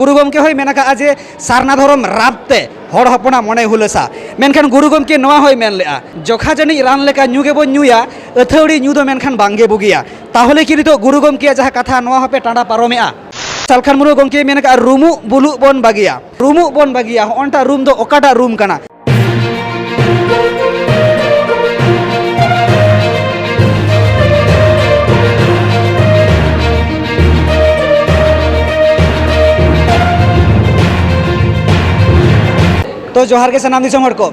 गुरु गमके होय मेन का जे सारना धरम राबते हर हपना मने हुलसा मेनखान गुरु गमके नोआ होय मेन लेआ जखा जानी रान लेका न्यू गेबो न्यूया अथौड़ी न्यू दो मेनखान बांगे बुगिया ताहले कि नितो गुरु गमके जहा कथा नोआ हपे टांडा पारोमेआ सालखान मुरु गमके मेन का रूमु बुलु बन बागिया होंटा रूम दो ओकाटा रूम कना तो जोहार के सनाम दिसम हर को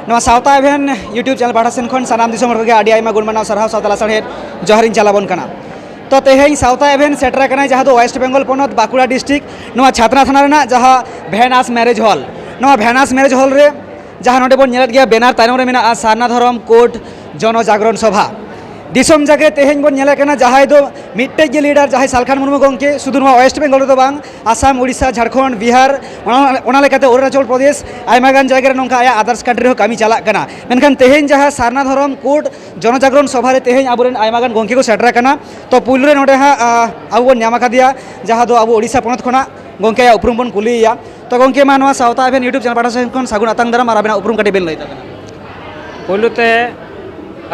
नवा सावता एभेन यूट्यूब चैनल पाठा सेन खन सनाम दिसम हर को आडी आइमा गुणमानाव सरहाव सावताला सरहेत जोहारिन चलाबन कना तो तेहेन सावता एभेन सेटरा कना जहाँ दो वेस्ट बेंगल पनत बाकुड़ा डिस्ट्रिक्ट नवा छात्रा थाना रेना जहाँ भेनास मैरेज हॉल नवा भेनास मैरेज हॉल रे जहाँ नोडे बन नेलत गया बैनर तायनम रे मेना सारना धरम कोर्ट जन जागरण सभा दिसम जागे तेहेन बन नेले कना जहाँ दो मिट्टे के लीडर जहाँ सालखान मुर्मू गंके शुधु नवा वेस्ट बेंगल दो बांग आसाम उड़ीसा झारखंड बिहार ओना लेकाते अरुणाचल प्रदेश आयमागान जायगा रे नोंका आया आदर्श कंट्री हो कामी चाला कना मेनखान तेहेन जहाँ सारना धरम कोर्ट जन जागरण सभा रे तेहेन आबोरेन आयमागान गंके को सेटरा कना तो पुल रे नोडे हा आबो बन न्यामा कादिया जहाँ दो आबो उड़ीसा पनत खना गंके या उपरुम बन कुलिया तो गंके मा नवा सावता एभेन यूट्यूब चैनल पाठा सेन खन सागुन आतंग दाराम आर आबेना उपरुम काटे बेन लैता कना पुलुते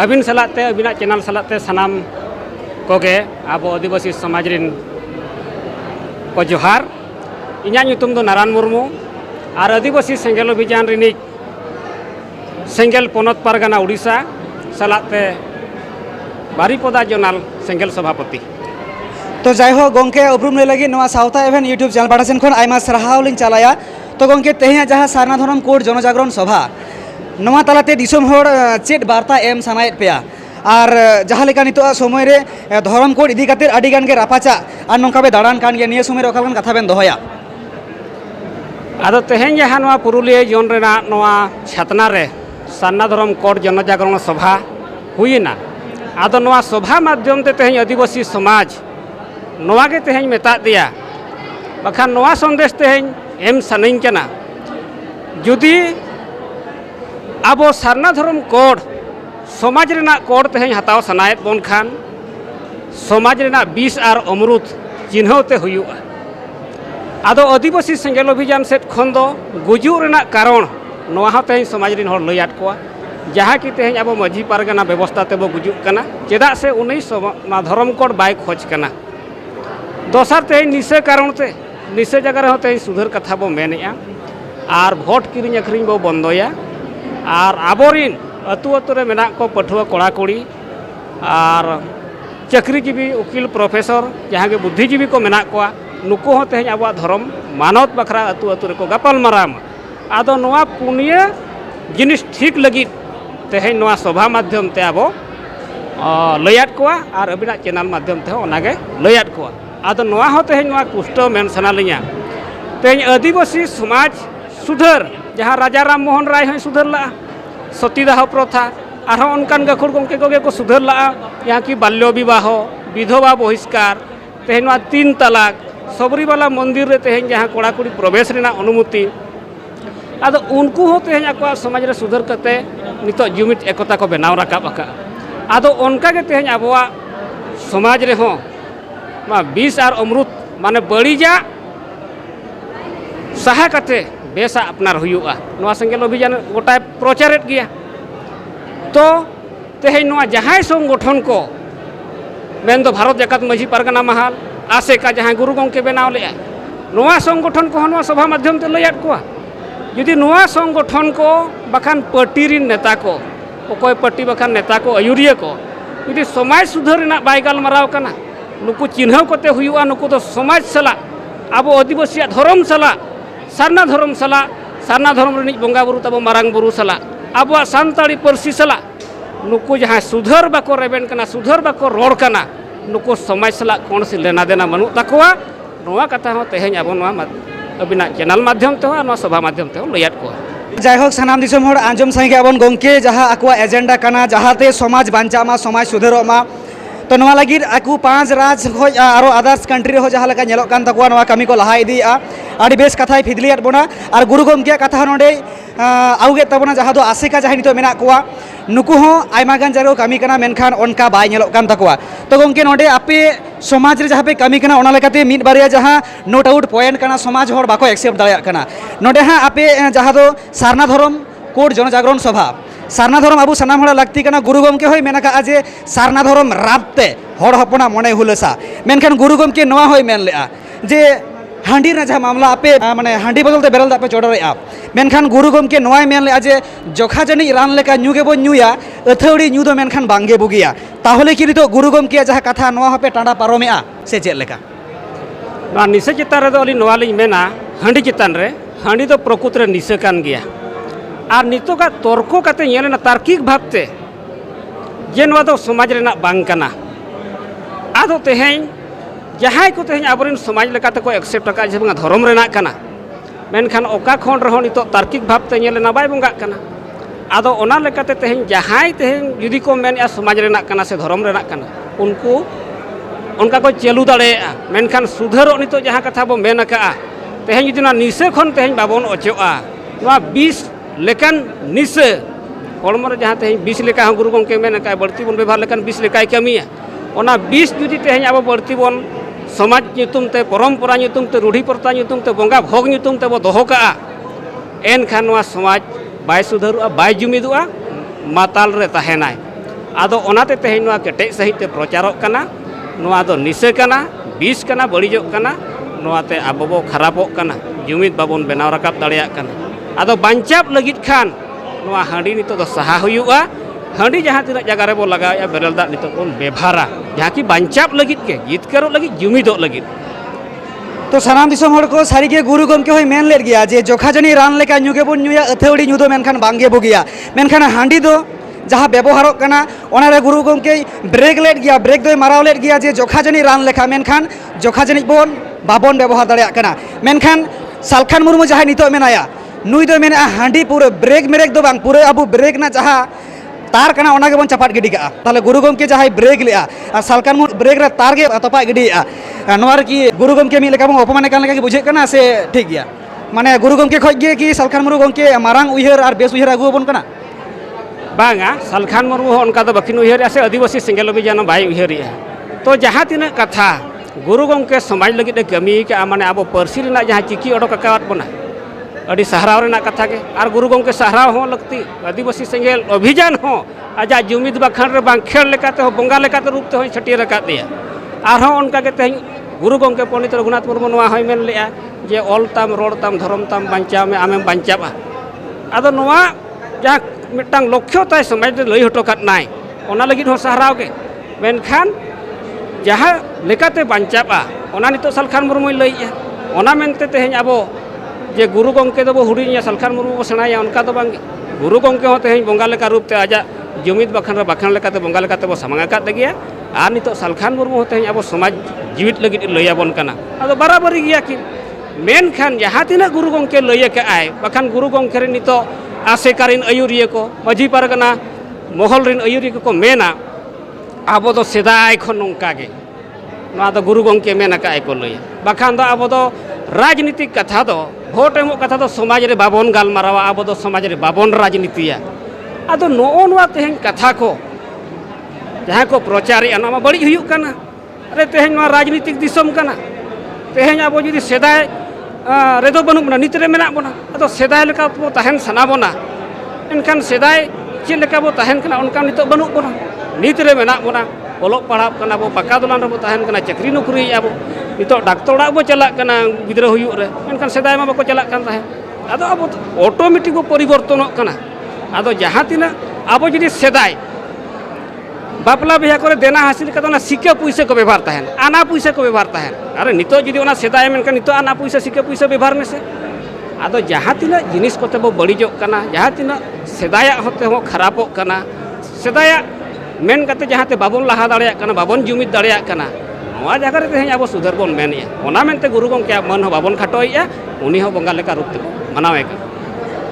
अबिन सलाते अबिना चैनल सलाते सनाम कोगे आबो आदिवासी समाज रिन को जोहार इन्या ᱧᱩᱛᱩᱢ दो नारायण मुर्मू और आदिवासी सेंगेल अभियान रिनिक सेंगेल पोनत पारगाना उड़ीसा सलाते बारीपदा जोनाल सेंगेल सभापति तो जायहो गंके उपरुम ले लगी नवा सावता एभेन यूट्यूब चैनल पाठा सेन खन आयमा सरहाव लिन चालाया तो गंके तेहे जहाँ सारना धरम कोर्ट जनजागरण सभा नवा तालाते दिसम होड़ चेट वार्ता एम सानायत पेया और जहाँ लेका नितो समय रे धरम कोड इदी खातिर आडी गान के रापाचा और नोंका बे दाड़ान कान गया निया समय रे ओखान कथा बेन दोहया आदो तेहेन जहाँ नवा पुरुलिया जोन रेना नवा छातना रे सारना धरम कोड जनजागरण सभा हुईना आदो नवा सभा माध्यम ते तेहेन आदिवासी समाज नवा के तेहेन मेता दिया बखान नवा संदेश तेहेन एम सानैन कना जुदी आबो सारना धरम कोड समाज रेना कोड तेहेन हताव सनायत बन खान समाज रेना बीस और अमरुत चिन्हते हुआ आदो आदिवासी सेंगेल अभियान सेट खन दो गुजू रेना कारण नवा हो तेहेन समाज रिन हर लैयात कोआ जहाँ कि तेहेन आबो माझी पारगाना व्यवस्था तेबो गुजू कना चेदा से उन्हीं ना धरम कोड बाय खोज कना दोसर तेहेन निसे कारण ते निसे जगह रे तेहेन सुधर कथा बो मेनेआ और भोट किरिंग अखरिंग बो बंदोया और आबोरिन अतु अतु रे मेना को पठुआ कोड़ा कोड़ी और चाकरीजीवी उकिल प्रोफेसर जहाँ के बुद्धिजीवी को मेना कोआ नुको हो तेहेन आबो धर्म मानवत बखरा अतु अतु रे को गपाल माराम आदो नवा पुनिया जिनिस ठीक लगी तेहेन नवा सभा माध्यम ते आबो लैयात कोआ और अबिना चैनल माध्यम ते ओनागे लैयात कोआ आदो नवा हो तेहेन नवा कुष्टो मेन सनालिया तेहेन आदिवासी समाज सुधर जहाँ राजा राम मोहन राय हैं सुधर ला सतीदाह प्रथा और उनकान गखुर गंके कोगे को सुधर ला यहाँ की बाल्य विवाह विधवा बहिष्कार तेहेन 3 तलाक सबरीवाला मंदिर रे तेहेन जहाँ कोड़ा कुड़ी प्रवेश रेना अनुमति आदो उनको हो तेहेन आको समाज रे सुधर करते नितो जुमित एकता को बनाव राकाब आका आदो उनका के तेहेन आबोआ समाज रे हो मा 20 और अमृत माने बड़ीजा सहा कते बेसा अपनार हुआ नवा सेंगेल अभियान गोटा प्रचारित गया तो तेहेन नवा जहाँ संगठन को मेन दो भारत जाकात माझी पारगाना महाल आसेका जहाँ गुरु गंके बनाव लेआ नवा संगठन को नवा सभा माध्यम ते लैयात कोआ यदि नवा संगठन को बखान पार्टी रिन नेता को ओकोय पार्टी बखान नेता को आयुरिया को यदि समाज सुधर रेना बाय गालमाराव कना नुकु चिन्हव कते हुआ नुकु तो समाज सला आबो आदिवासी धर्म सला सारना धर्म सला सारना धर्म रिनिज बंगा बुरु तबो मारांग बुरु सला आबो सानताड़ी परसी सला नुकु जहाँ सुधर बाको रेबेन कना सुधर बाको रोड कना नुकु समाज सला कौन से लेना देना बनू तकवा नवा कथा हो तेहेन आबो नवा अबिना चैनल माध्यम ते हो नवा सभा माध्यम ते हो लैयात को जायहोक सानाम दिसम होड़ आंजम सही आबन गंके जहाँ आकुआ एजेंडा कना जहाँते समाज बांचा मा समाज सुधरो मा तो नवा लगी आकु 5 राज खोज आरो आदर्श कंट्री हो जहाँ लगा नेलोक कान तकुआ नवा कमी को लहा इदिया आड़ी बेस कथा फिदलियात बोना और गुरु गमके कथा नोडे आउगे तबना जहाँ दो आसेका जहाँ नितो मेना कोआ नुकु हो आयमा गान जायगा कमी कना मेनखान उनका बाय नेलोक कान तकवा तो गंके नोडे आपे समाज रे जहाँ पे कमी कना ओना लेकाते मिड बारिया जहाँ नोट आउट पॉइंट कना समाज होर बाको एक्सेप्ट दाया कना नोडे हाँ आपे जहाँ दो सारना धर्म कोड जनजागरण सभा सारना धर्म आबू सानाम हड़ा लगती कना गुरु गमके होय मेना का जे सारना धर्म राबते हड़ हपना मने हुलसा मेनखान गुरु गमके नोआ होय मेन लेआ जे हांडी ना जहाँ मामला आपे माने हांडी बदलते बेरल दापे चोडरेआ मेनखान गुरु गमके नोआय मेन लेआ जे जोखा जनी रान लेका न्यूगे बो न्यूया अथौड़ी न्यू दो मेनखान बांगे बुगिया ताहले कि नितो गुरु गमके जहाँ कथा नोआ हपे टांडा पारोमेआ से चेद लेका नोआ निसे चितान रे दो अली नोआ लिኝ मेना हांडी चितान रे हांडी दो प्रकृति रे निसे कान गया और नितोगा तर्क काते नेलेना तार्किक भावते जे नोआ दो समाज रेना बांग कना आदो तेहें जहाँ को तेहें आबरेन समाज लेकाते को एक्सेप्ट का जे धर्म रेना कना मेनखान ओका खंड रहो नितो तार्किक भावते नेलेना बाय बंगा कना आदो ओना लेकाते तेहें जहाँ तेहें जुदी को मेन समाज रेना कना से धर्म रेना कना उनको उनका को चलू दाड़ेया मेनखान सुधरो नितो जहाँ कथा बो मेन का तेहें जुदी ना निसे खन तेहें बाबन अचोआ नोआ 20 लेकिन निसे हड़मो जहाँ तेज 20 लेका गुरु गमके मेनका बढ़ती बन व्यवहार लेकिन 20 लेकाय कमिया ओना 20 जुदी तेज अब बढ़ती बन समाज ᱧᱩᱛᱩᱢ ᱛᱮ परम्परा ᱧᱩᱛᱩᱢ ᱛᱮ रूढ़ी प्रथा ᱧᱩᱛᱩᱢ ᱛᱮ बंगा भोग ᱧᱩᱛᱩᱢ ᱛᱮ बो दोहो काआ एनखान नोआ समाज बाय सुधरुआ बाय जुमिदुआ माताल रे तहेनाय आदो ओनाते तेज नोआ केटेज सहित ते प्रचारक कना नोआ दो निसे कना 20 कना बड़िजोग कना नोआते आबो बो खराबोग कना जुमिद बाबन बनाव राकाब दाड़ेया कना आदो बांचाप लगित खान नोआ हांडी नितो दो सहा हुयुआ हांडी जहाँ तीना जगह रे बो लगाया बेरल दाग नितो बन बेभारा जहाँ की बांचाप लगित के जितकारो लगित जुमिदो लगित तो सानाम दिसोम हड़ को सारिगे गुरु गमके होय मेन लेट गया जे जोखा जनी रान लेका न्यूगे बन न्यूया अथौड़ी न्यू दो मेनखान बांगे बुगिया मेनखान हांडी दो जहाँ व्यवहारों कना ओना रे गुरु गमके ब्रेक लेट गया ब्रेक दो माराव लेट गया जे जोखा जनी रान लेखा मेनखान जोखा जनी बन बाबन व्यवहार दाड़ेया कना मेनखान सालखान मुर्मू जहाँ नितो मेनाया नुई दो मेना हांडी पूरे ब्रेक मेरेक दो बांग पूरे अब ब्रेक ना जहाँ तार कना ओना गेबन चपाट गिडी का ताले गुरु गमके जहाँ ब्रेक लेआ और सालखान मुर ब्रेक रे तार गे तपा गिडीआ नोआर की गुरु गमके मी लेका बन अपमान कान लेका की बुझे कना से ठीक गया माने गुरु गमके खoj गे की सालखान मुरु गमके मारांग उयहर और बेस उयहर आगु बन कना बांगा सालखान मुर्मू उनका तो बकिन उयहर से आदिवासी सिंगल अभियान बाय उयहरिया तो जहाँ तीना कथा गुरु गमके समाज लगित कमी का माने अब पार्सी रेना जहाँ चिकी ओडोक कावत बना अड़ी सहराव रेना कथा के और गुरु गमके सहराव हो लगती आदिवासी सेंगेल अभियान हो आजा जुमिद बाखान रे बांग खेल लेकाते हो बंगा लेकाते रूप ते हो छटियर रका दिया आरो उनका के तेज गुरु गमके पंडित रघुनाथ मुर्मू नोआ होय मेन लेआ जे ऑल ताम रोड ताम धर्म ताम बांचा में आमेम बांचाबा आदो नोआ जहाँ मिटांग लक्ष्य ताय समाज लई हटो काट नाय ओना लगित हो सहराव के मेनखान जहाँ लेकाते बांचाबा ओना नितो सालखान मुर्मू लईया ओना मेनते तेज आबो जे गुरु गमके दो हुडिया सालखान मुर्मू बो सेणाया उनका दो बांगे गुरु गमके हो तेज बंगा लेका रूप ते आजा जुमिद बाखान लेकाते बंगा लेकाते बो सामांगा काट गया और नितो सालखान मुर्मू हो तेज अब समाज जीवित लगित लईयाबन कना आदो बराबरी गया कि मेनखान जहाँ तीना गुरु गमके लई काआय बाखान गुरु गमके रे नितो आसेकारिन अयुरिया को माझी पारगना महल रिन अयुरिया को मेना आबो दो सेदाय खन नोंका गे नोआ दो गुरु गमके मेना काआय को लईया बाखान दो आबो दो राजनीतिक कथा दो भोट एमो कथा दो समाज रे बाबन गालमारावा आबो दो समाज रे बाबन राजनीतिया आदो नोओ नोआ तेहें कथा को जहाँ को प्रचारे नोआ बड़ी हुयुग कना अरे तेहें नोआ राजनीतिक दिसम कना तेहें आबो जुदी सेदाय रेदो बनु बना नित रे मेना बना आदो सेदाय लेका बो तहेन सना बना एनखान सेदाय चे लेका बो तहेन कना उनका नितो बनु बना नित रे मेना बना ओलोग पढ़ाव कना बो पक्का दुलान रे बो तहेन कना चाकरी नौकरी आबो नितो डाक्टर ओड़ाग बो चलाग कना गिद्रा हुयुग रे एनखान सेदाय मा बाको चलाग कान तहेन आदो आबो ऑटोमेटिक बो परिवर्तनोग कना आदो जहाँ तीना आबो जुदी सेदाय बापला बिहा करे देना हासिल कदा ना सिक्का पैसा को व्यवहार तहेन आना पैसा को व्यवहार तहेन अरे नितो जुदी ओना सेदाय मेनका नितो आना पैसा सिक्का पैसा व्यवहार में से आदो जहाँ तीना जिनिस कोते बो बड़िजोग कना जहाँ तीना सेदाया होते हो खराबोग कना सेदाया मेन कते जहाँ ते बाबन लहा दाड़ेया कना बाबन जुमिद दाड़ेया कना नोआ जगह रे तेहें अब सुधर बन मेनया ओना मेनते गुरु गमके मन हो बाबन खाटोया उनी हो बंगा लेका रूप ते मनावे का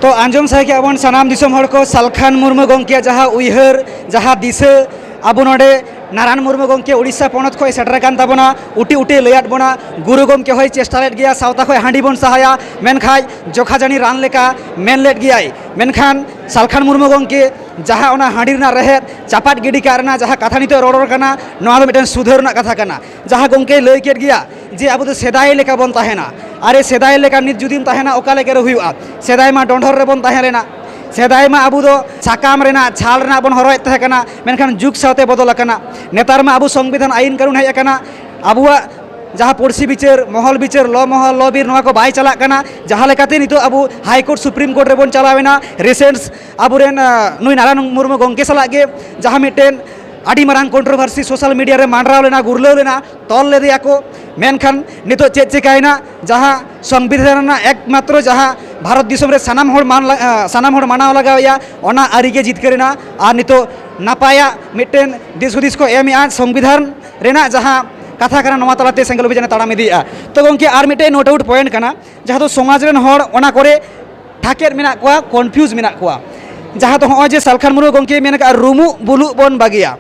तो आंजम सहे के अपन सानाम दिसोम हड़ को सालखान मुर्मू गमके जहाँ उयहर जहाँ दिशा अब नोडे नारायण मुर्मू गमके उड़ीसा पनत खय सेटर कान ताबोना उटी उटी लैयाद बोना गुरु गमके होय चेष्टा लेट गया सावता खय हांडी बन सहाया मेनखाय जोखा जानी रान लेका मेन लेट गया मेनखान सालखान मुर्मू गमके जहाँ ओना हांडी रना रहेत चापाट गिडी कारना जहाँ कथा नितो रोड करना नवा दो मिटन सुधर ना कथा करना जहाँ गोंके लई केट गया जे अब सेदाय लेका बन ताहेना अरे सेदाय लेका नित जुदीम ताहेना ओका लेके हुआ सेदाय मा डोंढर रे बन ताहे लेना सेदाय मा अबू दो साकाम रेना छाल रेना बन हरोय तहे कना मेनखान जुग सावते बदल कना नेतार मा अबू संविधान आईन कानून हेज कना अबुआ जहाँ पुरसी बिचार महल बिचार ल बीर नवा को बाय चला कना जहाँ लेकाते नितो अबू हाईकोर्ट सुप्रीम कोर्ट रेबन चलावेना रिसेंट्स अबुरेन नुई नारायण मुर्मू गोंके सलाग गे जहाँ मिटेन आड़ी मारांग कंट्रोवर्सी सोशल मीडिया रे मांडराव लेना गुरलाव लेना तल लेदिया को मेनखान नितो चेक चिकायना जहाँ संविधान एकमात्र जहाँ भारत दिसम रे सानाम होड़ मानाव लगाया ओना आरी के जितकरेना और नितो नापाया मिटेन दिस हुदिस को एम आज संविधान रेना जहाँ कथा करना नवा तलाते सेंगल अभियान ताड़ाम इदिया तो गोंके आर मिटे नोट आउट पॉइंट करना जहाँ तो समाज रेन होड़ ओना करे ठाकेर मेना कोआ कन्फ्यूज मेना कोआ जहाँ तो हॉं जे सालखान मुर्मू गोंके मेन का रुमु बुलु बन बागिया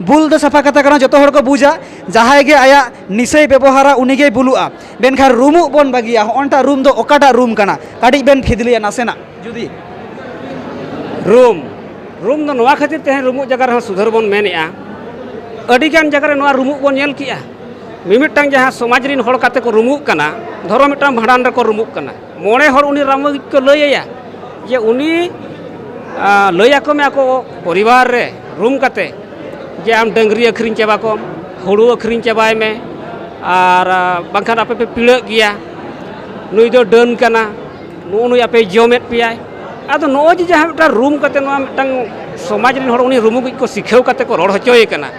बुल दो सफा कथा करना जो हर को बुझा जहाँ गे आया निशय व्यवहारा उनीगे बुलुआ बेनखान रुमु बन बागिया हॉन्टा रूम दो ओकाटा रूम कना काटी बेन खिदलिया नासेना जुदी रूम दो नवा खातिर तेहे रुमु जगह रे सुधर बन मेनेआ अडिगान जगह रे नवा रुमु बन नेल किया मिमिटांग जहाँ समाज रिन होड़ काते को रुमुक कना धरो मिटांग भाड़ान रे को रुमुक कना मोणे होड़ उनी राम को लैया जे उनी लैया को में आको परिवार रे रूम काते जे आम डंगरी अखरिन चाबा को हुड़ू अखरिन चाबाय में और बांखान आपे पे पीड़ गया नुई दो डन कना नुई आपे जमेट पियाय आदो नोज जहाँ मिटा रूम काते नवा मिटांग समाज रिन होड़ उनी रुमुक को सिखेव काते को रोड हचोय कना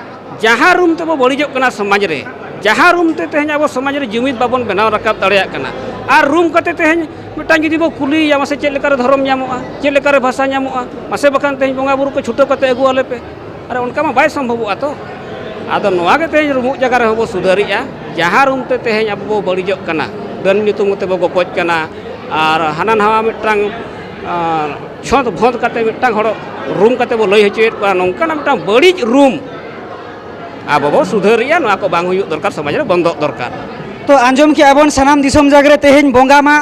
जहाँ रूम ते बो बड़िजोग कना समाज रे जहाँ रूम ते तेहन अब समाज रे जुमिद बाबन बनाव रकाब दाड़ेया कना और रूम कते तेहन मिटांग जुदी बो कुली या मासे चेक लेकर धर्म न्यामोआ चेक लेकर भाषा न्यामोआ मासे बखान तेहन बोंगा बुरु को छुटो कते अगु आले पे अरे उनका मा बाय संभवोआ तो आदो नोआ के तेहन रूम जगह रे बो सुधारिया जहाँ रूम ते तेहन अब बो बड़िजोग कना दन नितुम ते बो गपज कना और हाना नवा मिटांग छत भोंद कते मिटांग होड़ रूम कते बो लई हचोयेत को नोंका मिटांग बड़िज रूम अब बो सुधारिया नोआ को बांग हुयुग दरकार समाज रे बंद दरकार तो आंजम के आबन सानाम दिसम जागरे तेहेन बोंगा मा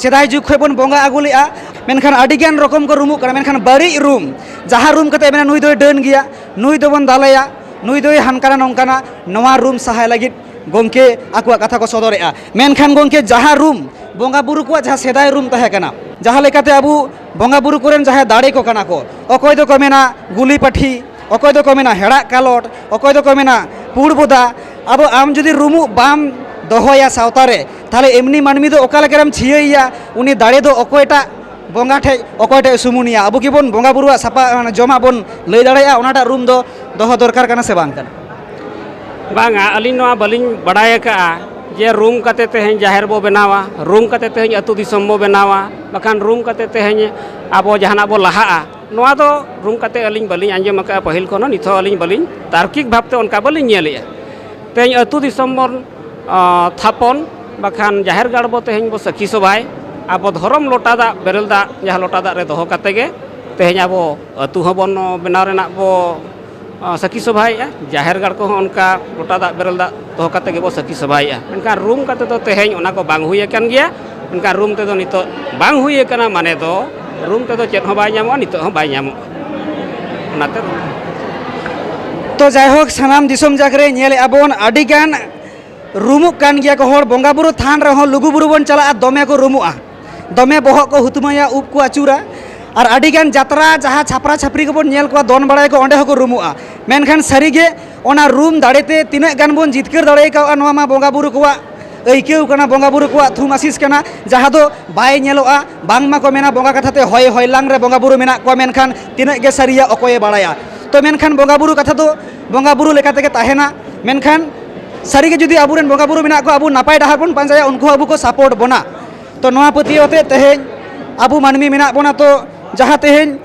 सेदाय जुग खय बन बोंगा आगु लेआ मेनखान आडिगान रकम को रूमु कना मेनखान बड़ी रूम जहाँ रूम कते मेना नुई दो डन गया नुई दो बन दालया नुई दो हानकाना नोंकाना नवा रूम सहाय लागिद गोंके आकुआ कथा को सदरेआ मेनखान गोंके जहाँ रूम बोंगा बुरु को जहाँ सेदाय रूम तहे कना जहाँ लेकाते अबु बोंगा बुरु कोरेन जहाँ दाड़े को कना को अकय दो को मेना गुली पाठी अकय दो को मेना हेड़ा कालोट अकय दो को मेना पुड़ बोदा अब आम जुदी रूमु बाम दोहोया सावतारे ताले एमनी मानमी दो ओका लेकरम छियैया उनी दाड़े दो अकयटा बोंगा ठे अकयटा सुमुनिया अबु किबन बोंगा बुरुआ सापा जमा बन लई दाड़ेया ओनाटा रूम दो दोहो दरकार कना से बांग कना बांगा अलिन नोआ बलिन बड़ाय का जे रूम कते तेहन जाहिर बो बनावा रूम कते तेहन अतु दिसम बो बनावा बखान रूम कते तेहन आबो जहाना बो लहा नोआ दो रूम कते अलिन बलिन आंजम का पहिल कोनो निथो अलिन बलिन तार्किक भावते उनका बलिन नेलेया तेहन अतु दिसम बन थापन बखान जाहिर गाड़ बो तेहन बो सखी सभाय अब धरम लोटा दा बेरल दा जहाँ लोटा दा रे दोहो काते गे तेहन अब अतु हबन बनाव रेना बो सखी सभाया जाहिर गाड़ को उनका लोटा दा बेरल दा दोहो काते गे बो सखी सभाया उनका रूम काते तो तेहन उना को बांग हुई कान गया उनका रूम ते दो नितो बांग हुई काना माने दो रूम ते दो चेत हो बाय न्यामो नितो हो बाय न्यामो उनाते तो जायहोक सानाम दिसम जागरे नेले आबोन आडिगान रूमुक कान गया को होड़ बोंगा बुरु थान रहो लुगु बुरु बन चला दमे को रूमुआ दमे बहक को हुतुमाया उप को आचुरा और आडिगान जात्रा जहाँ छापरा छापरी को बन नेल को दोन बड़ाय को ओंडे को रूमुआ मेनखान सारीगे ओना रूम दाड़ेते तिना गान बन जितकर दाड़े का नोआ मा बोंगा बुरु को ऐकेउ कना बोंगा बुरु को थुम आसीस कना जहाँ दो बाय नेलोआ बांग मा को मेना बोंगा कथाते होय होयलांग रे बोंगा बुरु मेना को मेनखान तिना गे सारिया अकोय बाड़ाया तो मेनखान बोंगा बुरु कथा दो बोंगा बुरु लेकाते के ताहेना मेनखान सारी जुदी आबुरेन बोंगा बुरु मेना को आबु नापाय डाहार बन पांजाया उनको आबु को सपोर्ट बना तो नोआ पतियोते तेहेन आबु मानमी मेना बना तो जहाँ तेहेन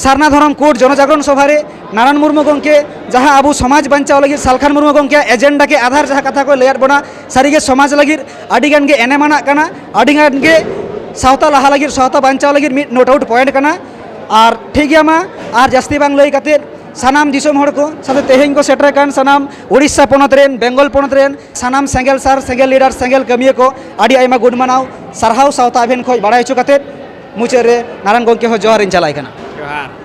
सारना धरम कोर्ट जनजागरण सभा रे नारायण मुर्मू गोंके जहाँ आबु समाज बंचाव लगी सालखान मुर्मू गोंके एजेंडा के आधार जहाँ कथा को लेयार बना सारीगे समाज लगी आडिगान गे एनेमाना कना आडिगान गे सावता लहा लगी सावता बंचाव लगी मिड नोट आउट पॉइंट कना और ठीक गया मा और जास्ती बांग लई काते सानाम दिसम हड़ को साथे तेहेन को सेटर कान सानाम उड़ीसा पोनत रेन बेंगल पोनत रेन सानाम सेंगेल सार सेंगेल लीडर सेंगेल कमिया को आड़ी आयमा गुड मानाव सारहाव सावता अभियान खो बाड़ाय हचो काते मुचाद रे नारायण गोंके हो जोहार इन चलाय कना जोहार।